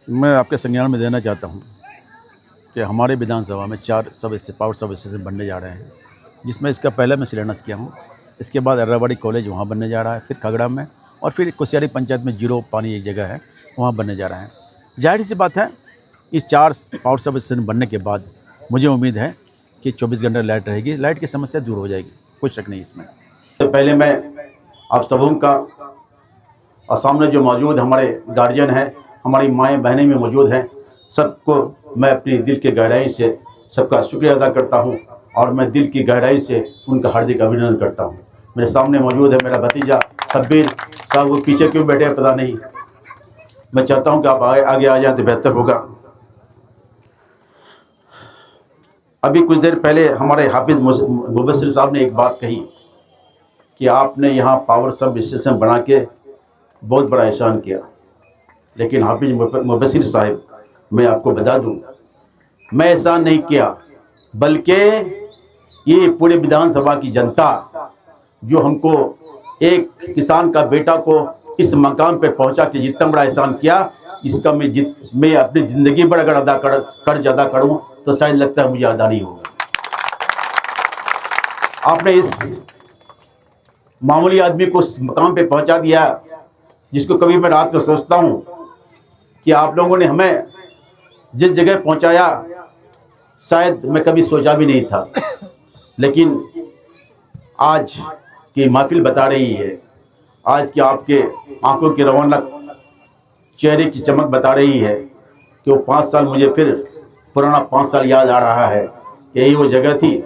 मैं आपके संज्ञान में देना चाहता हूँ कि हमारे विधानसभा में 4 पावर सब स्टेशन बनने जा रहे हैं, जिसमें इसका पहले मैं शिलान्यास किया हूँ। इसके बाद एर्रावाड़ी कॉलेज वहाँ बनने जा रहा है, फिर खगड़ा में, और फिर कुसियारी पंचायत में जीरो पानी एक जगह है, वहाँ बनने जा रहा है। जाहिर सी बात है, इस 4 पावर सब स्टेशन बनने के बाद मुझे उम्मीद है कि 24 घंटे लाइट रहेगी, लाइट की समस्या दूर हो जाएगी, कोई शक नहीं इसमें। तो पहले मैं आप सबों का और सामने जो मौजूद हमारे गार्जियन हैं, हमारी माएँ बहनें भी मौजूद हैं, सबको मैं अपनी दिल की गहराई से सबका शुक्रिया अदा करता हूं और मैं दिल की गहराई से उनका हार्दिक अभिनंदन करता हूं। मेरे सामने मौजूद है मेरा भतीजा शब्बीर साहब, वो पीछे क्यों बैठे हैं पता नहीं। मैं चाहता हूं कि आप आगे आ जाए तो बेहतर होगा। अभी कुछ देर पहले हमारे हाफिज़ मुबस्सिर साहब ने एक बात कही कि आपने यहाँ पावर सब स्टेशन बना के बहुत बड़ा एहसान किया, लेकिन हाफिज़ मुबस्सिर साहब, मैं आपको बता दूं, मैं एहसान नहीं किया, बल्कि ये पूरे विधानसभा की जनता जो हमको एक किसान का बेटा को इस मकाम पर पहुंचा के जितना बड़ा एहसान किया, इसका मैं अपनी ज़िंदगी पर अगर कर्ज अदा करूं तो शायद लगता है मुझे अदा नहीं होगा। आपने इस मामूली आदमी को इस मकाम पे पहुंचा दिया, जिसको कभी मैं रात में सोचता हूं कि आप लोगों ने हमें जिस जगह पहुंचाया शायद मैं कभी सोचा भी नहीं था। लेकिन आज की महफिल बता रही है, आज की आपके आंखों की रौनक, चेहरे की चमक बता रही है कि वो 5 साल, मुझे फिर पुराना 5 साल याद आ रहा है। यही वो जगह थी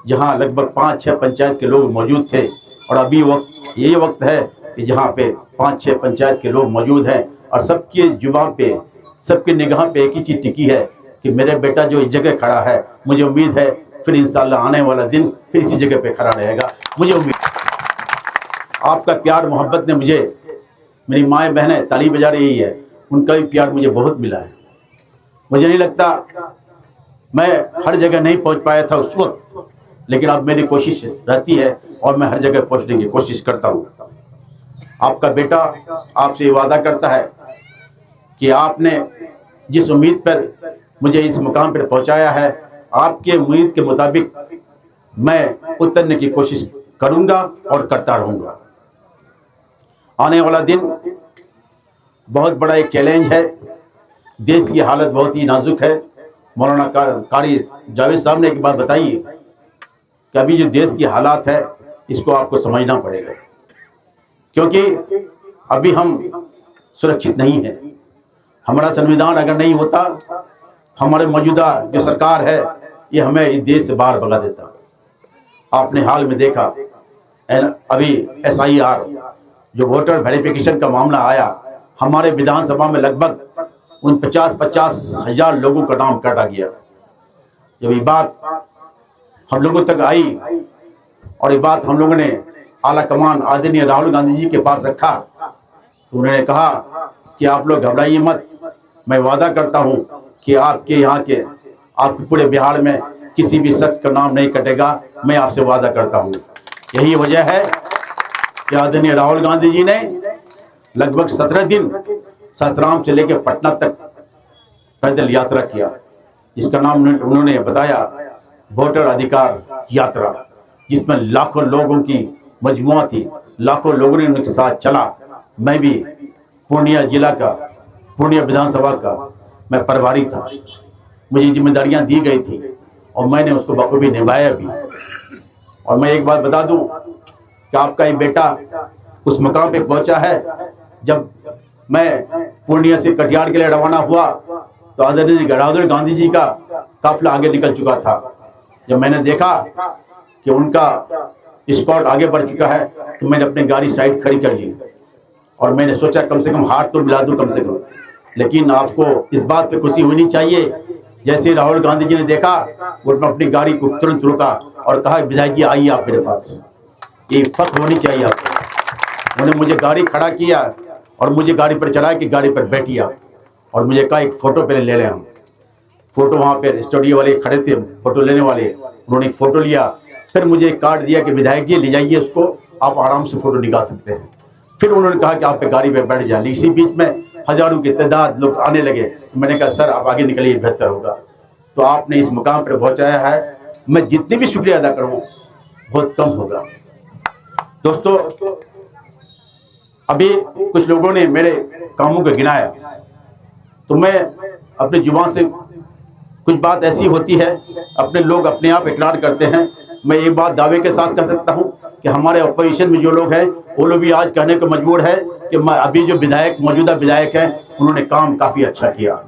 जहां लगभग 5-6 पंचायत के लोग मौजूद थे, और अभी यही वक्त है कि जहां पे 5-6 पंचायत के लोग मौजूद हैं और सबके जुबान पे, सबकी निगाह पे एक ही चीज़ टिकी है कि मेरे बेटा जो इस जगह खड़ा है, मुझे उम्मीद है फिर इंशाअल्लाह आने वाला दिन फिर इसी जगह पे खड़ा रहेगा। मुझे उम्मीद, आपका प्यार मोहब्बत ने मुझे, मेरी माएँ बहनें ताली बजा रही है, उनका भी प्यार मुझे बहुत मिला है। मुझे नहीं लगता मैं हर जगह नहीं पहुँच पाया था उस वक्त, लेकिन अब मेरी कोशिश रहती है और मैं हर जगह पहुँचने की कोशिश करता हूँ। आपका बेटा आपसे वादा करता है कि आपने जिस उम्मीद पर मुझे इस मुकाम पर पहुंचाया है, आपके उम्मीद के मुताबिक मैं उतरने की कोशिश करूंगा और करता रहूंगा। आने वाला दिन बहुत बड़ा एक चैलेंज है, देश की हालत बहुत ही नाजुक है। मौलाना कारी जावेद साहब ने एक बात बताई कि अभी जो देश की हालात है इसको आपको समझना पड़ेगा, क्योंकि अभी हम सुरक्षित नहीं हैं। हमारा संविधान अगर नहीं होता, हमारे मौजूदा जो सरकार है ये हमें इस देश से बाहर भगा देता। आपने हाल में देखा अभी SIR जो वोटर वेरिफिकेशन का मामला आया, हमारे विधानसभा में लगभग 50 हज़ार लोगों का नाम काटा गया। जब ये बात हम लोगों तक आई और ये बात हम लोगों ने आला कमान आदरणीय राहुल गांधी जी के पास रखा, तो उन्होंने कहा कि आप लोग घबराइए मत, मैं वादा करता हूं कि आपके यहाँ के, आपके पूरे बिहार में किसी भी शख्स का नाम नहीं कटेगा, मैं आपसे वादा करता हूं। यही वजह है कि आदरणीय राहुल गांधी जी ने लगभग 17 दिन सासाराम से लेकर पटना तक पैदल यात्रा किया, जिसका नाम उन्होंने बताया वोटर अधिकार यात्रा, जिसमें लाखों लोगों की मजमुआ थी, लाखों लोगों ने उनके साथ चला। मैं भी पूर्णिया जिला का, पूर्णिया विधानसभा का मैं प्रभारी था, मुझे जिम्मेदारियां दी गई थी और मैंने उसको बखूबी निभाया भी। और मैं एक बात बता दूं कि आपका ये बेटा उस मकाम पे पहुंचा है। जब मैं पूर्णिया से कटिहार के लिए रवाना हुआ तो आदरणीय राहुल गांधी जी का काफिला आगे निकल चुका था। जब मैंने देखा कि उनका स्क्वाड आगे बढ़ चुका है तो मैंने अपनी गाड़ी साइड खड़ी कर ली और मैंने सोचा कम से कम हाथ तो मिला दूं कम से कम। लेकिन आपको इस बात पे खुशी होनी चाहिए, जैसे राहुल गांधी जी ने देखा, उन्होंने अपनी गाड़ी को तुरंत रोका और कहा विधायक जी आइए आप मेरे पास। ये फख्र होनी चाहिए आपको। उन्होंने मुझे गाड़ी खड़ा किया और मुझे गाड़ी पर चढ़ा के गाड़ी पर बैठी आप, और मुझे कहा एक फ़ोटो पहले ले लें हम। फ़ोटो वहाँ पे स्टूडियो वाले खड़े थे, फ़ोटो लेने वाले, उन्होंने एक फ़ोटो लिया, फिर मुझे एक कार्ड दिया कि विधायक जी ले जाइए उसको, आप आराम से फ़ोटो निकाल सकते हैं। फिर उन्होंने कहा कि आप पे गाड़ी पे बैठ जाए। इसी बीच में हजारों की तादाद लोग आने लगे। मैंने कहा सर आप आगे निकलिए, बेहतर होगा। तो आपने इस मुकाम पर पहुंचाया है, मैं जितनी भी शुक्रिया अदा करूं बहुत कम होगा। दोस्तों, अभी कुछ लोगों ने मेरे कामों को गिनाया, तो मैं अपनी जुबान से कुछ बात ऐसी होती है, अपने लोग अपने आप इकरार करते हैं। मैं एक बात दावे के साथ कह सकता हूं कि हमारे अपोजिशन में जो लोग हैं वो लोग भी आज कहने को मजबूर है कि अभी जो विधायक, मौजूदा विधायक हैं, उन्होंने काम काफ़ी अच्छा किया।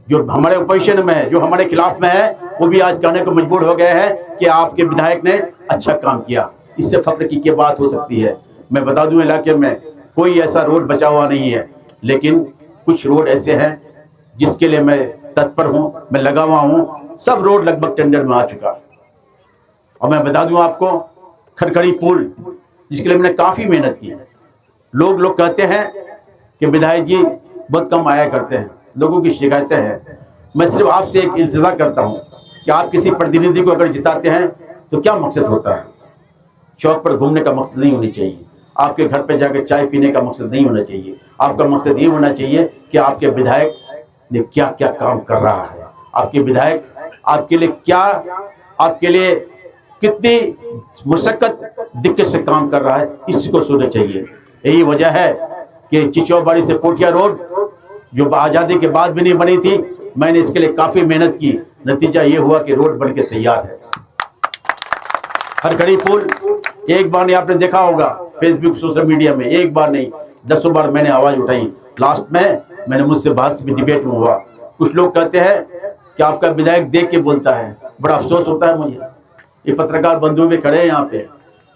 जो हमारे अपोजिशन में है, जो हमारे खिलाफ में है, वो भी आज कहने को मजबूर हो गए हैं कि आपके विधायक ने अच्छा काम किया। इससे फख्र की क्या बात हो सकती है। मैं बता दूं, इलाके में कोई ऐसा रोड बचा हुआ नहीं है, लेकिन कुछ रोड ऐसे हैं जिसके लिए मैं तत्पर हूँ, मैं लगा हुआ हूँ। सब रोड लगभग टेंडर में आ चुका। और मैं बता दूं आपको, खरखड़ी पुल, जिसके लिए मैंने काफ़ी मेहनत की। लोग कहते हैं कि विधायक जी बहुत कम आया करते हैं, लोगों की शिकायतें हैं। मैं सिर्फ आपसे एक इल्तिजा करता हूं कि आप किसी प्रतिनिधि को अगर जिताते हैं तो क्या मकसद होता है? चौक पर घूमने का मकसद नहीं होना चाहिए, आपके घर पे जाकर चाय पीने का मकसद नहीं होना चाहिए। आपका मकसद ये होना चाहिए कि आपके विधायक ने क्या क्या काम कर रहा है, आपके विधायक आपके लिए क्या, आपके लिए कितनी मुशक्कत दिक्कत से काम कर रहा है, इसको सोचना चाहिए। यही वजह है कि चिचौबाड़ी से पोठिया रोड जो आज़ादी के बाद भी नहीं बनी थी, मैंने इसके लिए काफ़ी मेहनत की। नतीजा ये हुआ कि रोड बन के तैयार है। खरखड़ी पुल एक बार नहीं, आपने देखा होगा फेसबुक, सोशल मीडिया में, एक बार नहीं 10 बार मैंने आवाज़ उठाई। लास्ट में मैंने मुझसे बहस भी, डिबेट में हुआ। कुछ लोग कहते हैं कि आपका विधायक देख के बोलता है, बड़ा अफसोस होता है मुझे। ये पत्रकार बंधु में खड़े हैं यहाँ पे,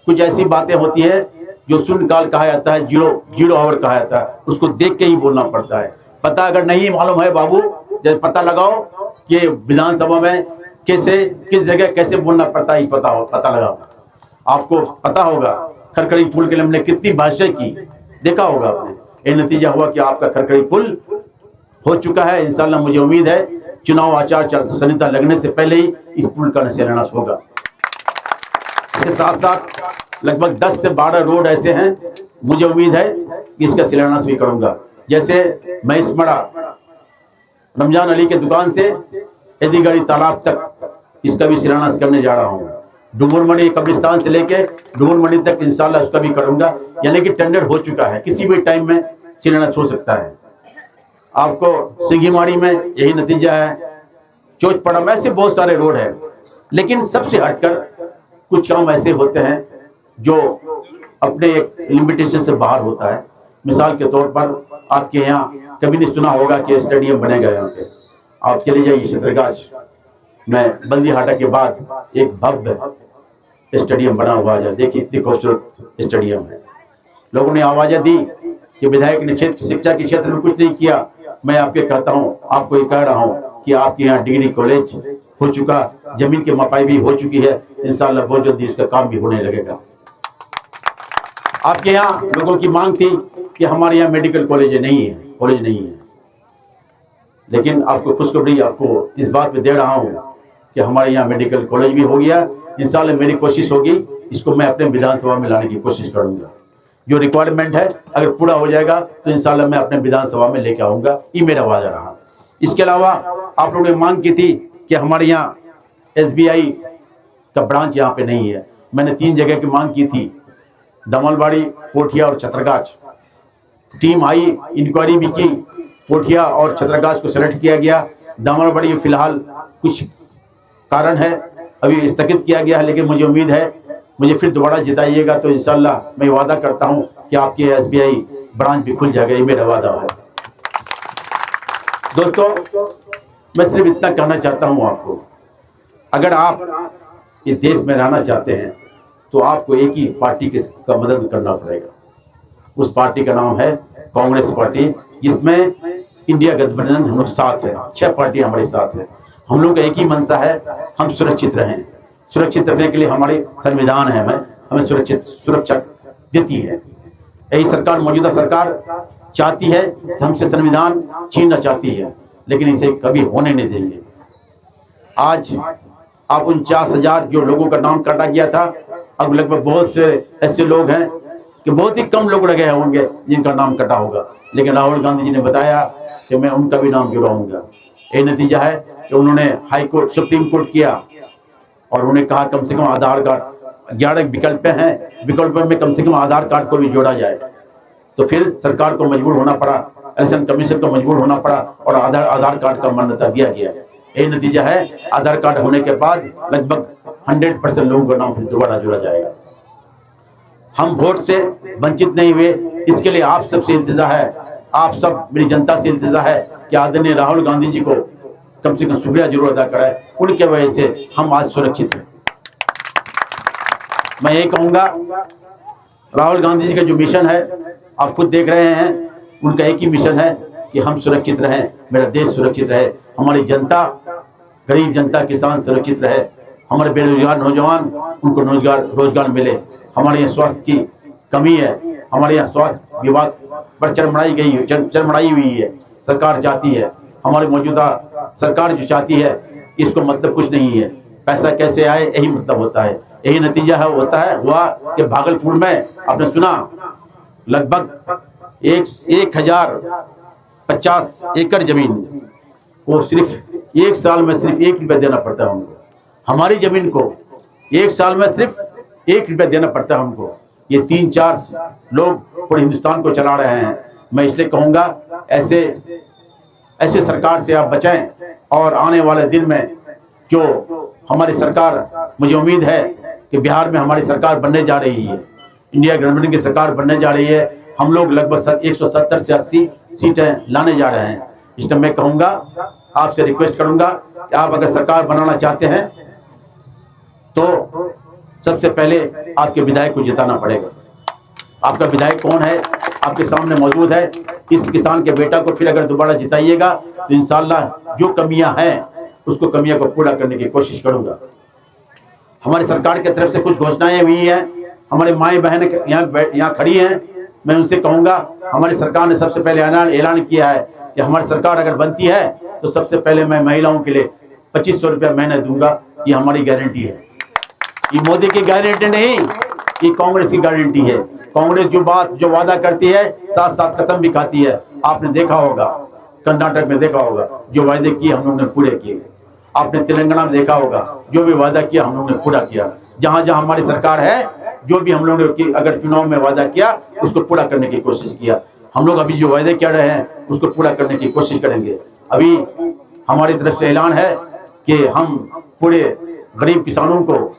कुछ ऐसी बातें होती है जो शून्य काल कहा जाता है, जीरो आवर कहा जाता है, उसको देख के ही बोलना पड़ता है। पता अगर नहीं मालूम है बाबू, जब पता लगाओ कि विधानसभा में कैसे, किस जगह कैसे बोलना पड़ता है, पता लगाओ। आपको पता होगा खरखड़ी पुल के लिए हमने कितनी भाषा की, देखा होगा आपने। ये नतीजा हुआ कि आपका खरखड़ी पुल हो चुका है। इंशाल्लाह मुझे उम्मीद है चुनाव आचार संहिता लगने से पहले ही इस पुल का शिलान्यास होगा। इसके साथ साथ लगभग 10 से 12 रोड ऐसे हैं, मुझे उम्मीद है कि इसका शिलान्यास भी करूंगा। जैसे महिषमड़ा रमजान अली के दुकान से एदीगढ़ी तालाब तक इसका भी शिलान्यास करने जा रहा हूँ। डुमरमणि कब्रिस्तान से लेके डुमरमणि तक इंशाल्लाह उसका भी करूंगा। यानी कि टेंडर हो चुका है, किसी भी टाइम में शिलान्यास हो सकता है। आपको सिंघीमाड़ी में यही नतीजा है, चोचपड़ा में, ऐसे बहुत सारे रोड हैं। लेकिन सबसे हटकर कुछ काम ऐसे होते हैं जो अपने एक लिमिटेशन से बाहर होता है। मिसाल के तौर पर आपके यहाँ कभी नहीं सुना होगा कि स्टेडियम बनेगा। यहाँ पे आप चले जाइए छतरगाछ में, बल्दीहाटा के बाद एक भव्य स्टेडियम बना हुआ है। देखिए इतनी खूबसूरत स्टेडियम है। लोगों ने आवाज़ें दी कि विधायक ने शिक्षा के क्षेत्र में कुछ नहीं किया। मैं आपके कहता हूँ, आपको ये कह रहा हूँ कि आपके यहाँ डिग्री कॉलेज हो चुका, जमीन की मपाई भी हो चुकी है। इंशाल्लाह बहुत जल्दी इसका काम भी होने लगेगा। आपके यहाँ लोगों की मांग थी कि हमारे यहाँ मेडिकल कॉलेज नहीं है, लेकिन आपको खुशखबरी आपको इस बात पे दे रहा हूँ कि हमारे यहाँ मेडिकल कॉलेज भी हो गया। इंशाल्लाह मेरी कोशिश होगी, इसको मैं अपने विधानसभा में लाने की कोशिश करूँगा। जो रिक्वायरमेंट है अगर पूरा हो जाएगा तो इंशाल्लाह मैं अपने विधानसभा में लेके आऊँगा, ये मेरा वादा रहा। इसके अलावा आप लोगों ने मांग की थी कि हमारे यहाँ SBI का ब्रांच यहाँ पे नहीं है। मैंने 3 जगह की मांग की थी, दमलबाड़ी, पोठिया और छतरगाछ। टीम आई, इंक्वायरी भी की, पोठिया और छतरगाछ को सेलेक्ट किया गया। दमलबाड़ी फिलहाल कुछ कारण है अभी स्थगित किया गया है, लेकिन मुझे उम्मीद है मुझे फिर दोबारा जिताइएगा तो इंशाल्लाह मैं वादा करता हूँ कि आपके SBI ब्रांच भी खुल जाएगा, ये मेरा वादा है। दोस्तों, मैं सिर्फ इतना कहना चाहता हूँ आपको, अगर आप इस देश में रहना चाहते हैं तो आपको एक ही पार्टी का मदद करना पड़ेगा। उस पार्टी का नाम है कांग्रेस पार्टी, जिसमें इंडिया गठबंधन हम लोग साथ है। 6 पार्टी हमारे साथ है। हम लोग का एक ही मंशा है, हम सुरक्षित रहें। सुरक्षित रखने के लिए हमारे संविधान है, हमें सुरक्षा देती है। यही सरकार, मौजूदा सरकार चाहती है कि हमसे संविधान छीनना चाहती है, लेकिन इसे कभी होने नहीं देंगे। आज आप 49,000 जो लोगों का नाम काटा गया था, अब लगभग बहुत से ऐसे लोग हैं कि बहुत ही कम लोग रह गए होंगे जिनका नाम कटा होगा, लेकिन राहुल गांधी जी ने बताया कि मैं उनका भी नाम जुड़वाऊंगा। ये नतीजा है कि उन्होंने हाई कोर्ट, सुप्रीम कोर्ट किया और उन्हें कहा कम से कम आधार कार्ड, 11 विकल्प हैं, विकल्प में कम से कम आधार कार्ड को भी जोड़ा जाए। तो फिर सरकार को मजबूर होना पड़ा, इलेक्शन कमीशन को मजबूर होना पड़ा और आधार कार्ड का मान्यता दिया गया। यही नतीजा है, आधार कार्ड होने के बाद लगभग 100% लोगों का नाम फिर दोबारा जोड़ा जाएगा। हम वोट से वंचित नहीं हुए, इसके लिए आप सबसे इल्तिजा है, आप सब मेरी जनता से इल्तिजा है कि आदरणीय राहुल गांधी जी को कम से कम शुक्रिया जरूर अदा कराए। उनके वजह से हम आज सुरक्षित हैं। मैं यही कहूँगा, राहुल गांधी जी का जो मिशन है आप खुद देख रहे हैं, उनका एक ही मिशन है कि हम सुरक्षित रहें, मेरा देश सुरक्षित रहे, हमारी जनता, गरीब जनता, किसान सुरक्षित रहे, हमारे बेरोजगार नौजवान उनको रोजगार मिले। हमारे यहाँ स्वास्थ्य की कमी है, हमारे यहाँ स्वास्थ्य विभाग पर चरमराई हुई है। सरकार चाहती है, हमारी मौजूदा सरकार जो चाहती है, इसको मतलब कुछ नहीं है, पैसा कैसे आए यही मतलब होता है। यही नतीजा है हुआ कि भागलपुर में आपने सुना लगभग 1050 एकड़ जमीन को सिर्फ एक साल में सिर्फ 1 रुपया देना पड़ता है उनको। हमारी जमीन को 1 साल में सिर्फ 1 रुपया देना पड़ता है उनको। ये 3-4 लोग पूरे हिंदुस्तान को चला रहे हैं। मैं इसलिए कहूँगा, ऐसे सरकार से आप बचें और आने वाले दिन में जो हमारी सरकार, मुझे उम्मीद है कि बिहार में हमारी सरकार बनने जा रही है, इंडिया गठबंधन की सरकार बनने जा रही है। हम लोग लगभग 170 से 80 सीटें लाने जा रहे हैं। इसलिए मैं कहूँगा, आपसे रिक्वेस्ट करूँगा कि आप अगर सरकार बनाना चाहते हैं तो सबसे पहले आपके विधायक को जिताना पड़ेगा। आपका विधायक कौन है, आपके सामने मौजूद है। इस किसान के बेटा को फिर अगर दोबारा जिताइएगा तो इंशाल्लाह जो कमियां हैं उसको कमियां को पूरा करने की कोशिश करूंगा। हमारी सरकार की तरफ से कुछ घोषणाएं हुई हैं, हमारे माएँ बहन यहाँ खड़ी हैं। मैं उनसे कहूँगा, हमारी सरकार ने सबसे पहले ऐलान किया है कि हमारी सरकार अगर बनती है तो सबसे पहले मैं महिलाओं के लिए 2500 रुपया महीने दूंगा। ये हमारी गारंटी है, ये मोदी की गारंटी नहीं, ये कांग्रेस की गारंटी है। कांग्रेस जो वादा करती है साथ साथ कदम भी खाती है। आपने देखा होगा, कर्नाटक में देखा होगा, जो वादे किए हम लोगों ने पूरे किए। आपने तेलंगाना में देखा होगा, जो भी वादा किया हम लोगों ने पूरा किया। जहां जहां हमारी सरकार है, जो भी हम लोगों ने अगर चुनाव में वादा किया उसको पूरा करने की कोशिश किया। हम लोग अभी जो वादे कर रहे हैं उसको पूरा करने की कोशिश करेंगे। अभी हमारी तरफ से ऐलान है कि हम पूरे गरीब किसानों को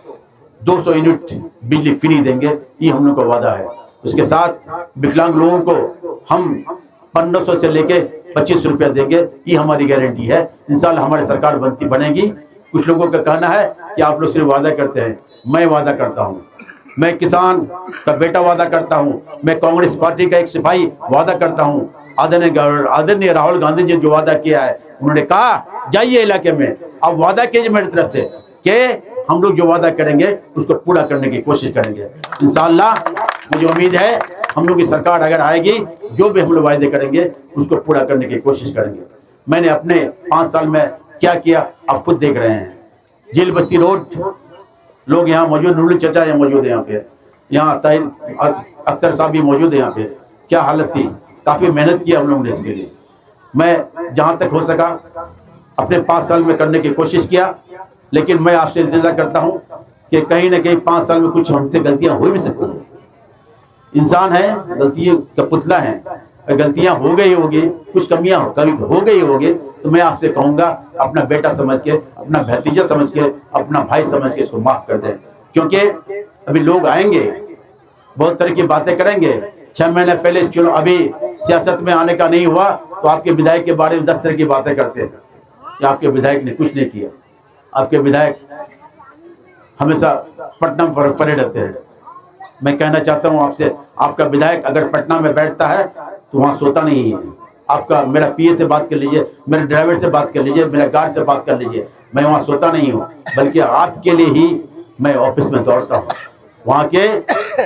200 यूनिट बिजली फ्री देंगे, ये हम लोग का वादा है। उसके साथ विकलांग लोगों को हम 1500 से लेके 2500 रुपया देंगे, ये हमारी गारंटी है। इंशाल्लाह हमारी सरकार बनेगी। कुछ लोगों का कहना है कि आप लोग सिर्फ वादा करते हैं, मैं वादा करता हूँ, मैं किसान का बेटा वादा करता हूँ, मैं कांग्रेस पार्टी का एक सिपाही वादा करता हूँ। आदरणीय राहुल गांधी जी जो वादा किया है, उन्होंने कहा जाइए इलाके में, अब वादा कीजिए मेरी तरफ से कि हम लोग जो वादा करेंगे उसको पूरा करने की कोशिश करेंगे। इंशाल्लाह मुझे उम्मीद है हम लोग की सरकार अगर आएगी, जो भी हम लोग वायदे करेंगे उसको पूरा करने की कोशिश करेंगे। मैंने अपने 5 साल में क्या किया आप खुद देख रहे हैं। जेल बस्ती रोड लोग यहाँ मौजूद, नूरुल चचा यहाँ मौजूद है, यहाँ पे यहाँ ताहिर अख्तर साहब भी मौजूद है यहाँ पे। क्या हालत थी, काफ़ी मेहनत की हम लोगों ने इसके लिए। मैं जहाँ तक हो सका अपने 5 साल में करने की कोशिश किया, लेकिन मैं आपसे इंतजार करता हूँ कि कहीं ना कहीं 5 साल में कुछ हमसे गलतियाँ हो भी सकती हैं। इंसान है, गलतियों का पुतला है, गलतियाँ हो गई होगी, कुछ कमियाँ कभी हो गई होगी, तो मैं आपसे कहूँगा अपना बेटा समझ के, अपना भतीजा समझ के, अपना भाई समझ के इसको माफ़ कर दें। क्योंकि अभी लोग आएंगे, बहुत तरह की बातें करेंगे। 6 महीने पहले चुनाव, अभी सियासत में आने का नहीं हुआ तो आपके विधायक के बारे में 10 तरह की बातें करते हैं कि आपके विधायक ने कुछ नहीं किया। आपके विधायक हमेशा पटना पर पड़े रहते हैं। मैं कहना चाहता हूं आपसे, आपका विधायक अगर पटना में बैठता है तो वहां सोता नहीं है। आपका मेरा पीए से बात कर लीजिए, मेरे ड्राइवर से बात कर लीजिए, मेरे गार्ड से बात कर लीजिए, मैं वहां सोता नहीं हूं, बल्कि आपके लिए ही मैं ऑफिस में दौड़ता हूं। वहाँ के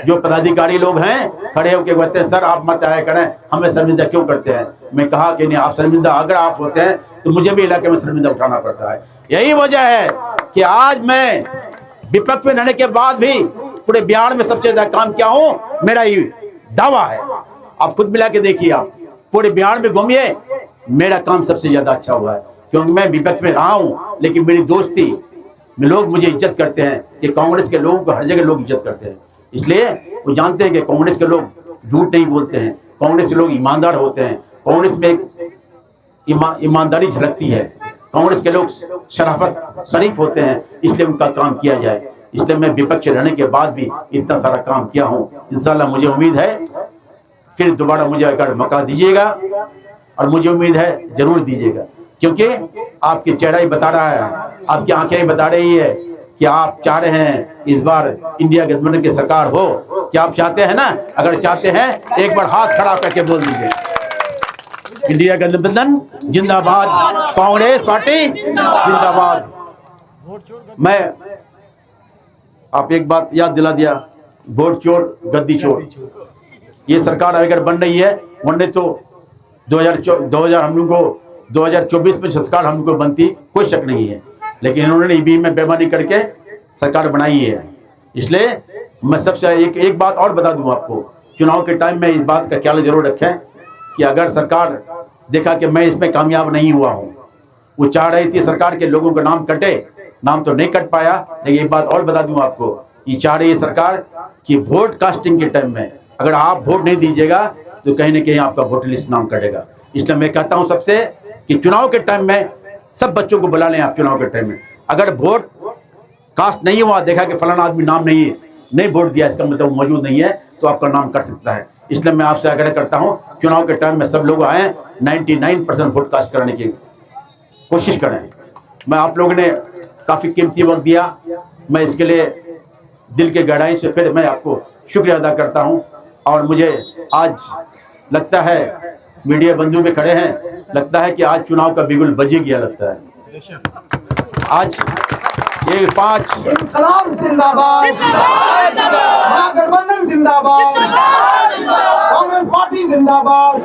जो पदाधिकारी लोग हैं खड़े होकर कहते हैं सर आप मत आया करें, हमें शर्मिंदा क्यों करते हैं। मैं कहा कि नहीं, आप शर्मिंदा अगर आप होते हैं तो मुझे भी इलाके में शर्मिंदा उठाना पड़ता है। यही वजह है कि आज मैं विपक्ष में रहने के बाद भी पूरे बिहार में सबसे ज्यादा काम किया हूँ, मेरा ही दावा है। आप खुद मिला के देखिए, आप पूरे बिहार में घूमिए, मेरा काम सबसे ज़्यादा अच्छा हुआ है, क्योंकि मैं विपक्ष में रहा हूँ, लेकिन मेरी दोस्ती में लोग मुझे इज्जत करते हैं कि कांग्रेस के लोगों को हर जगह लोग इज्जत करते हैं। इसलिए वो जानते हैं कि कांग्रेस के लोग झूठ नहीं बोलते हैं, कांग्रेस के लोग ईमानदार होते हैं, कांग्रेस में एक ईमानदारी झलकती है, कांग्रेस के लोग शराफत शरीफ होते हैं, इसलिए उनका काम किया जाए। इसलिए मैं विपक्ष रहने के बाद भी इतना सारा काम किया हूँ। इंशाल्लाह मुझे उम्मीद है फिर दोबारा मुझे अगर मौका दीजिएगा, और मुझे उम्मीद है जरूर दीजिएगा, क्योंकि आपकी चेहरा ही बता रहा है, आपकी आंखें ही बता रही है कि आप चाह रहे हैं इस बार इंडिया गठबंधन की सरकार हो। क्या आप चाहते हैं ना? अगर चाहते हैं एक बार हाथ खड़ा करके बोल दीजिए, इंडिया गठबंधन जिंदाबाद, कांग्रेस पार्टी जिंदाबाद। मैं आप एक बात याद दिला दिया, वोट चोर गद्दी चोर। ये सरकार अगर बन रही है, वरने तो 2000 हम लोग को 2024 में सरकार हम लोग को बनती, कोई शक नहीं है, लेकिन इन्होंने ईवीएम में बेईमानी करके सरकार बनाई है। इसलिए मैं सबसे एक बात और बता दूं आपको, चुनाव के टाइम में इस बात का ख्याल जरूर रखें कि अगर सरकार देखा कि मैं इसमें कामयाब नहीं हुआ हूँ, वो चाह रही थी सरकार के लोगों का नाम कटे, नाम तो नहीं कट पाया, लेकिन एक बात और बता दूं आपको, ये चाह रही है सरकार कि वोट कास्टिंग के टाइम में अगर आप वोट नहीं दीजिएगा तो कहीं ना कहीं आपका वोटर लिस्ट नाम कटेगा। इसलिए मैं कहता हूं सबसे कि चुनाव के टाइम में सब बच्चों को बुला लें आप। चुनाव के टाइम में अगर वोट कास्ट नहीं हुआ, देखा कि फलाना आदमी नाम नहीं वोट दिया, इसका मतलब मौजूद नहीं है, तो आपका नाम कट सकता है। इसलिए मैं आपसे आग्रह करता हूं, चुनाव के टाइम में सब लोग आए, 99% वोट कास्ट करने की कोशिश करें। मैं आप लोगों ने काफ़ी कीमती वक्त दिया, मैं इसके लिए दिल के गहराई से फिर मैं आपको शुक्रिया अदा करता हूं। और मुझे आज लगता है, मीडिया बंधु में खड़े हैं, लगता है कि आज चुनाव का बिगुल बज ही गया लगता है। आज ये 5 इनकलाब जिंदाबाद, गठबंधन जिंदाबाद, कांग्रेस पार्टी जिंदाबाद।